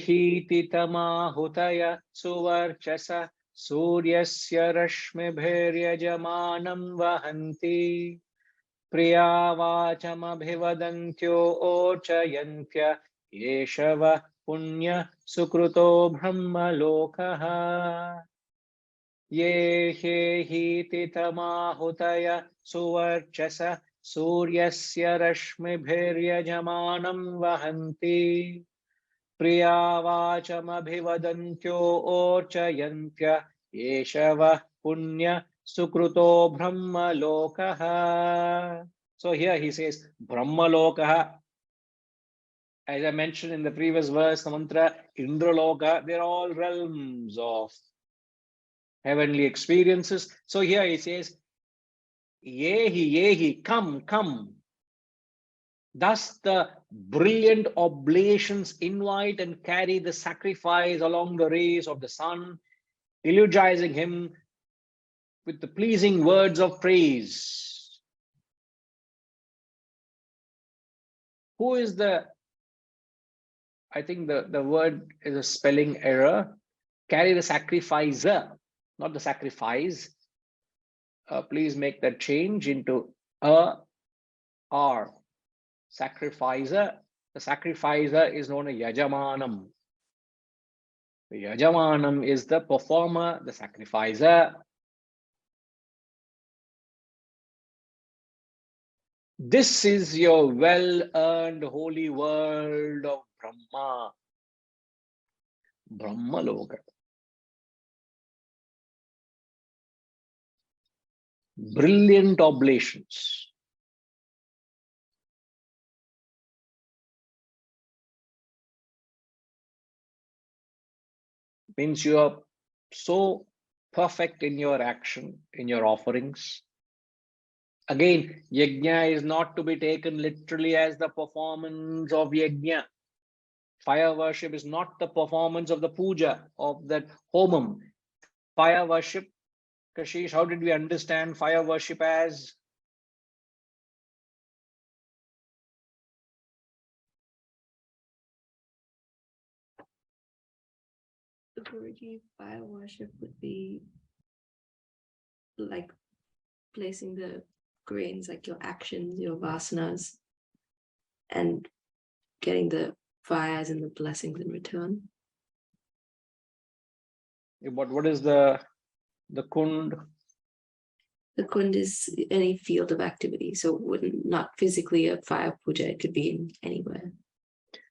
hiti tamahutaya suvarchasa suryasya rashmibhiryajamanam vahanti priyavacham abhivadantyo ochayantya yeshava punya sukruto brahma lokaha. Ye hiti tamahutaya suvarchasa suryasya rashmibhiryajamanam vahanti priyavacham abhivadantyo orchayantya yeshava punya sukruto brahma lokaha. So here he says brahma lokaha. As I mentioned in the previous verse, the mantra Indra loka, they're all realms of heavenly experiences. So here he says yehi, come, come. Thus the brilliant oblations invite and carry the sacrifice along the rays of the sun, eulogizing him with the pleasing words of praise. Who is the, I think the word is a spelling error. Carry the sacrificer, not the sacrifice. Please make that change into a R. Sacrificer. The sacrificer is known as Yajamanam. The Yajamanam is the performer, the sacrificer. This is your well-earned holy world of Brahma. Brahma Loka. Brilliant oblations. Means you are so perfect in your action, in your offerings. Again, yajna is not to be taken literally as the performance of yajna. Fire worship is not the performance of the puja, of that homam. Fire worship, Kashish, how did we understand fire worship as? Guruji, fire worship would be like placing the grains, like your actions, your vasanas, and getting the fires and the blessings in return. But what is the kund? The kund is any field of activity, so it wouldn't, not physically a fire puja, it could be in anywhere.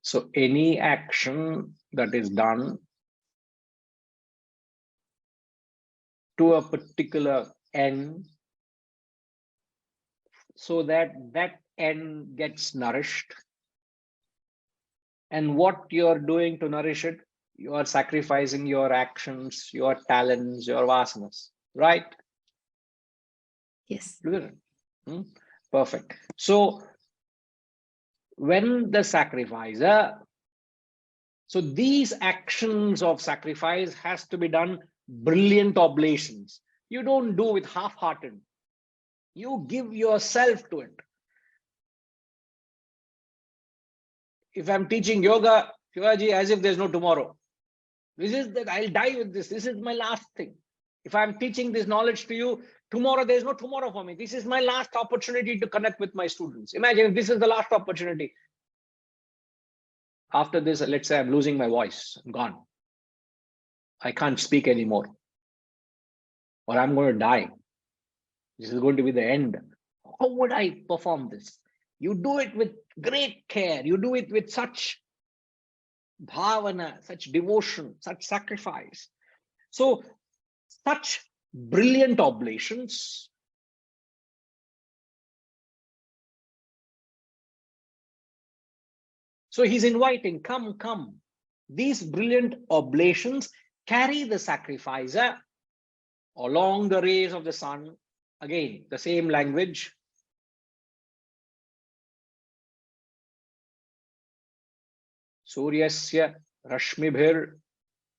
So any action that is done to a particular end, so that that end gets nourished, and what you're doing to nourish it, you are sacrificing your actions, your talents, your vasanas, right? Yes. Perfect. So when the sacrificer, so these actions of sacrifice has to be done brilliant oblations. You don't do it half-hearted. You give yourself to it. If I'm teaching yoga, Shivaji, as if there's no tomorrow. This is that I'll die with this. This is my last thing. If I'm teaching this knowledge to you, tomorrow, there's no tomorrow for me. This is my last opportunity to connect with my students. Imagine if this is the last opportunity. After this, let's say I'm losing my voice. I'm gone. I can't speak anymore. Or I'm going to die. This is going to be the end. How would I perform this? You do it with great care. You do it with such bhavana, such devotion, such sacrifice. So, such brilliant oblations. So he's inviting, come, come. These brilliant oblations carry the sacrificer along the rays of the sun. Again, the same language. Suryasya rashmibhir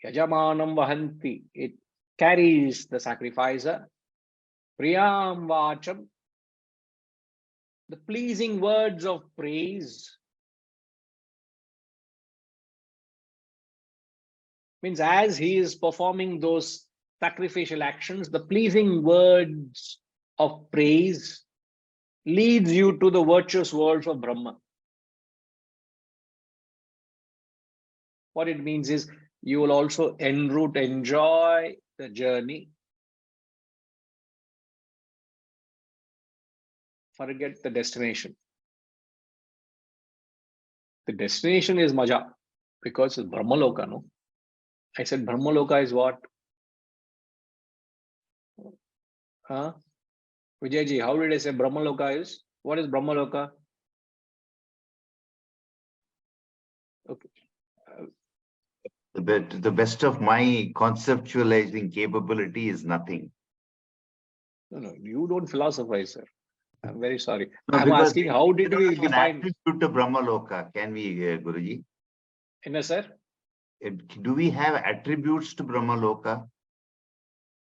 yajamanam vahanti. It carries the sacrificer. Priyam vacham. The pleasing words of praise. Means as he is performing those sacrificial actions, the pleasing words of praise leads you to the virtuous worlds of Brahma. What it means is you will also en route enjoy the journey. Forget the destination. The destination is Maja because it's Brahmaloka, no? I said Brahmaloka is what? Huh? Vijayji, how did I say Brahmaloka is? What is Brahmaloka? Okay. The best of my conceptualizing capability is nothing. No, you don't philosophize, sir. I'm very sorry. No, I'm because asking how did we an define? attribute to Brahmaloka? Can we, Guruji? Sir? Do we have attributes to Brahmaloka?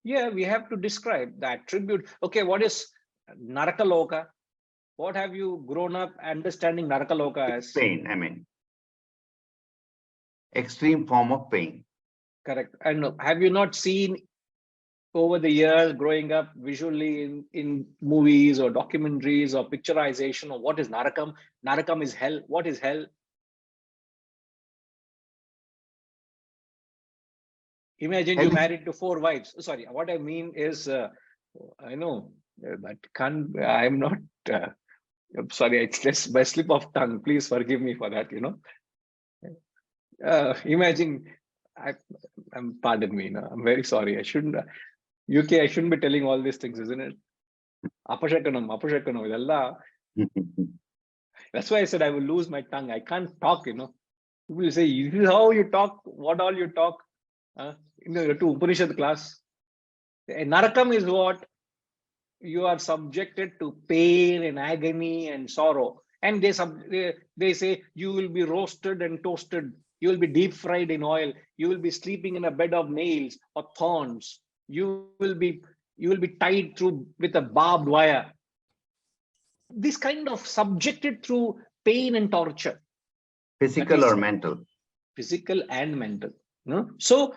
Yeah, we have to describe the attribute. Okay, what is Narakaloka? What have you grown up understanding Narakaloka as? Pain, I mean. Extreme form of pain. Correct. And have you not seen over the years growing up visually in movies or documentaries or picturization of what is Narakam? Narakam is hell. What is hell? Imagine you married to 4 wives. Sorry, what I mean is, I know that can't, I'm not, I'm sorry, it's just by slip of tongue. Please forgive me for that, Imagine, pardon me, no, I'm very sorry. I shouldn't, UK, I shouldn't be telling all these things, isn't it? Apashakanam, idella. That's why I said I will lose my tongue. I can't talk, People will say, this is how you talk, what all you talk. In the Upanishad class. A Narakam is what? You are subjected to pain and agony and sorrow. And they say you will be roasted and toasted. You will be deep fried in oil. You will be sleeping in a bed of nails or thorns. You will be tied through with a barbed wire. This kind of subjected through pain and torture. Physical or mental? Physical and mental. So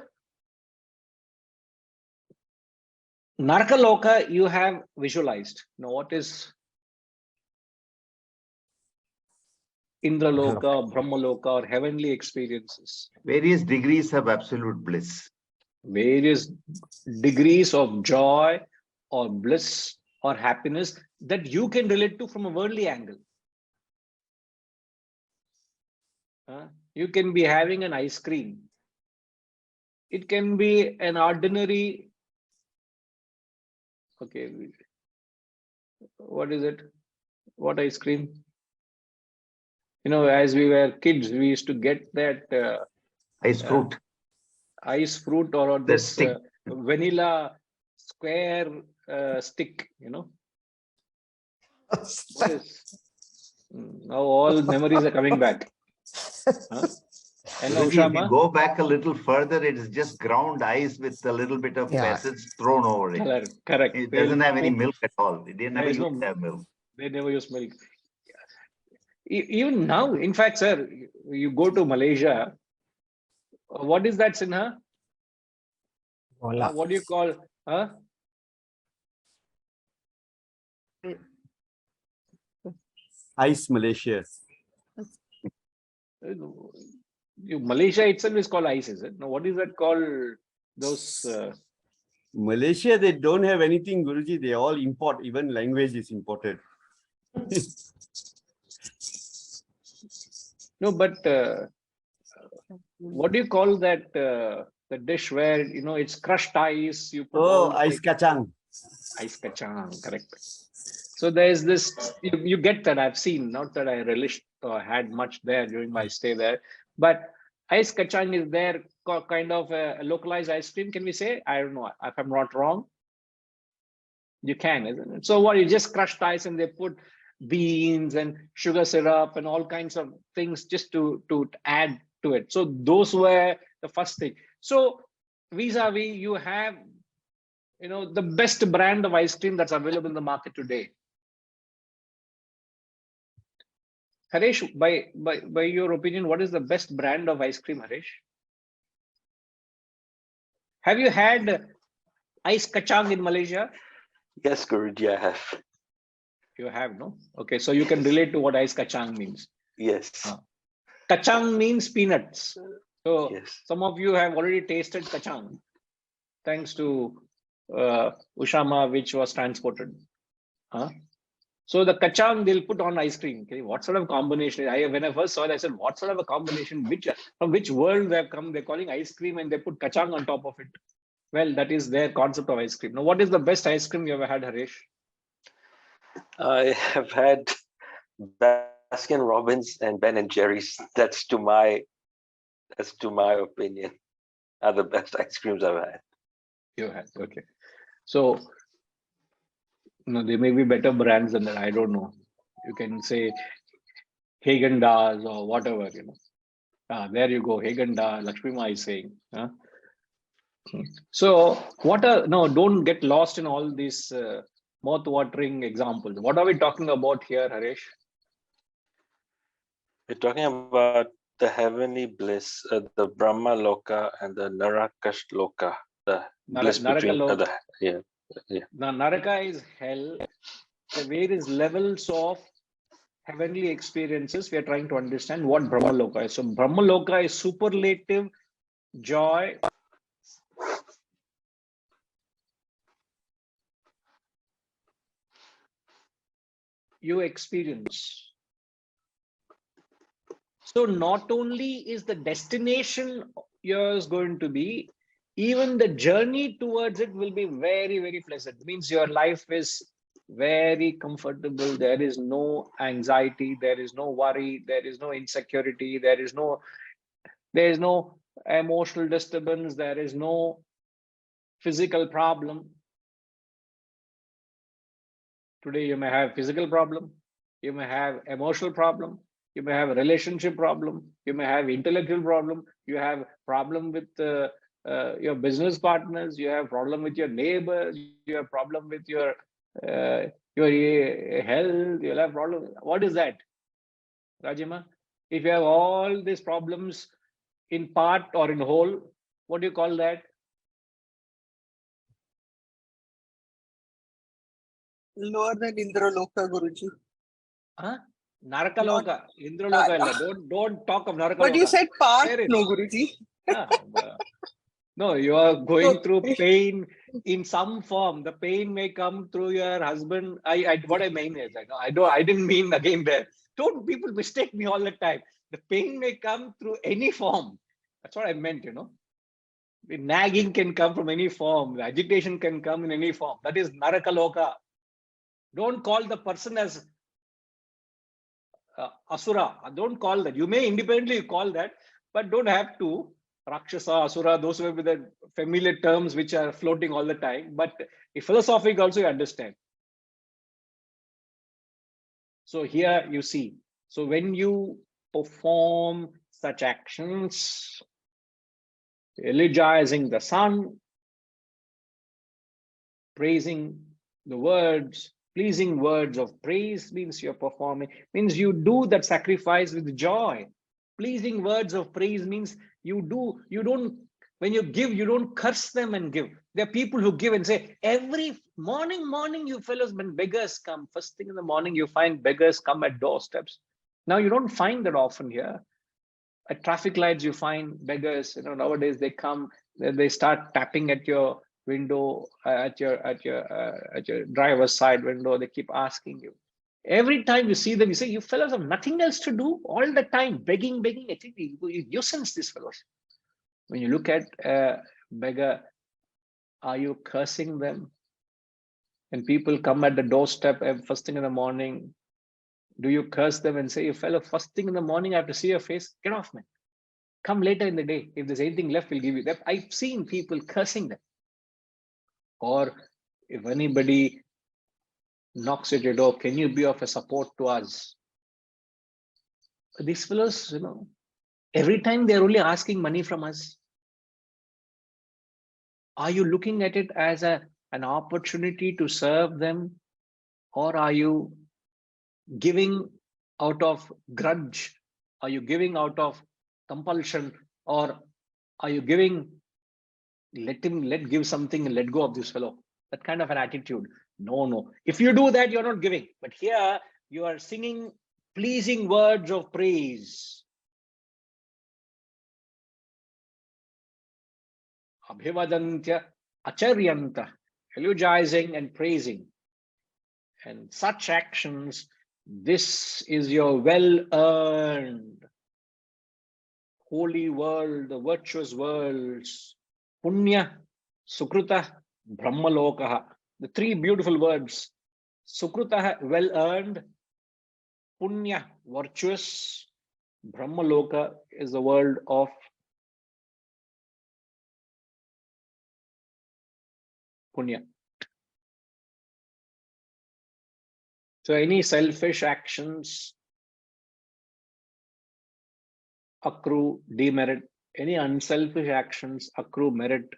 Narkaloka you have visualized. Now, what is Indraloka, or Brahmaloka, or heavenly experiences? Various degrees of absolute bliss. Various degrees of joy or bliss or happiness that you can relate to from a worldly angle. You can be having an ice cream. It can be an ordinary. Okay, what is it? What ice cream? As we were kids, we used to get that ice fruit. Ice fruit or this vanilla square stick, What is? Now all memories are coming back. And if you go back a little further, it is just ground ice with a little bit of essence thrown over it. Correct. It doesn't have any milk at all. They never used to have milk. They never use milk. Even now, in fact, sir, you go to Malaysia. What is that, Sinha? What do you call? Ice Malaysia. Malaysia itself is called ice, is it? Now, what is that called? Those Malaysia, they don't have anything, Guruji. They all import. Even language is imported. No, but what do you call that? The dish where it's crushed ice. You put ice kacang. Ice kacang, correct. So there's this. You get that. I've seen. Not that I relished or had much there during my stay there, but ice kacang is there, kind of a localized ice cream. Can we say? I don't know if I'm not wrong. You can, isn't it? So what? You just crushed ice and they put beans and sugar syrup and all kinds of things just to add to it. So those were the first thing. So vis-a-vis, you have the best brand of ice cream that's available in the market today. Harish, by your opinion, what is the best brand of ice cream, Harish? Have you had ice kacang in Malaysia? Yes, Guruji, I have. You have, no? Okay, so you can relate to what ice kacang means. Yes. Kacang means peanuts. So Yes. some of you have already tasted kacang, thanks to Ushama, which was transported. So the kacang they'll put on ice cream. Okay, what sort of combination? When I first saw it, I said, what sort of a combination? From which world they have come? They're calling ice cream and they put kacang on top of it. Well, that is their concept of ice cream. Now, what is the best ice cream you ever had, Harish? I have had Baskin Robbins and Ben and Jerry's. That's to my opinion, are the best ice creams I've had. You had, okay. So, there may be better brands than that. I don't know. You can say Haagen-Dazs or whatever, there you go. Haagen-Dazs, Lakshmi Ma is saying. So, don't get lost in all these mouth-watering examples. What are we talking about here, Harish? We're talking about the heavenly bliss, the Brahma Loka and the Narakash Loka, the bliss between Naraka is hell. The various levels of heavenly experiences. We are trying to understand what Brahma Loka is. So Brahma Loka is superlative joy. You experience. So not only is the destination yours going to be, even the journey towards it will be very, very pleasant. It means your life is very comfortable. There is no anxiety. There is no worry. There is no insecurity. There is no emotional disturbance. There is no physical problem. Today, you may have physical problem. You may have emotional problem. You may have a relationship problem. You may have intellectual problem. You have problem with your business partners. You have problem with your neighbors. You have problem with your health. You'll have problem. What is that, Rajima? If you have all these problems in part or in whole, what do you call that? Lower than Indraloka, Guruji. Narakaloka, Indraloka. Don't talk of Narakaloka. But you said part, no, Guruji. No, you are going through pain in some form. The pain may come through your husband. What I mean is, I didn't mean again there. Don't people mistake me all the time. The pain may come through any form. That's what I meant, The nagging can come from any form. The agitation can come in any form. That is Narakaloka. Don't call the person as Asura. Don't call that. You may independently call that, but don't have to. Rakshasa, Asura, those will be the familiar terms which are floating all the time. But if philosophic also you understand. So here you see. So when you perform such actions, elegizing the sun, praising the words, pleasing words of praise means you're performing, means you do that sacrifice with joy. Pleasing words of praise means when you give, you don't curse them and give. There are people who give and say, every morning, you fellows, when beggars come, first thing in the morning, you find beggars come at doorsteps. Now, you don't find that often here. At traffic lights, you find beggars, nowadays they come, they start tapping at your window, at your driver's side window. They keep asking you. Every time you see them, you say, you fellows have nothing else to do all the time, begging. I think you sense these fellows. When you look at a beggar, are you cursing them? When people come at the doorstep first thing in the morning, do you curse them and say, you fellow, first thing in the morning, I have to see your face, get off, man. Come later in the day. If there's anything left, we'll give you that. I've seen people cursing them. Or if anybody knocks at your door, can you be of a support to us? These fellows, every time they're only asking money from us. Are you looking at it as an opportunity to serve them? Or are you giving out of grudge? Are you giving out of compulsion? Or are you giving give something and let go of this fellow. That kind of an attitude. No. If you do that, you're not giving. But here you are singing pleasing words of praise. Abhivadantya acharyanta, eulogizing and praising. And such actions, this is your well-earned holy world, the virtuous worlds. Punya, Sukruta, Brahmalokaha. The three beautiful words. Sukruta, well-earned. Punya, virtuous. Brahmaloka is the world of Punya. So any selfish actions accrue demerit. Any unselfish actions accrue merit.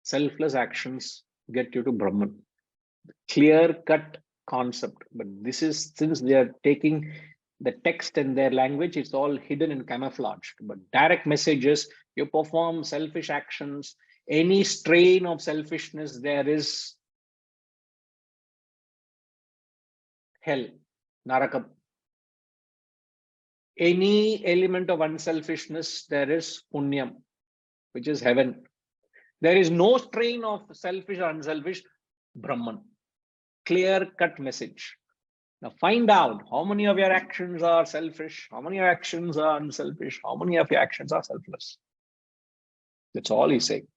Selfless actions get you to Brahman. Clear-cut concept. But this is, since they are taking the text and their language, it's all hidden and camouflaged. But direct messages, you perform selfish actions, any strain of selfishness, there is hell, Narakam. Any element of unselfishness, there is Punyam, which is heaven. There is no strain of selfish or unselfish, Brahman. Clear-cut message. Now find out how many of your actions are selfish, how many of your actions are unselfish, how many of your actions are selfless. That's all he's saying.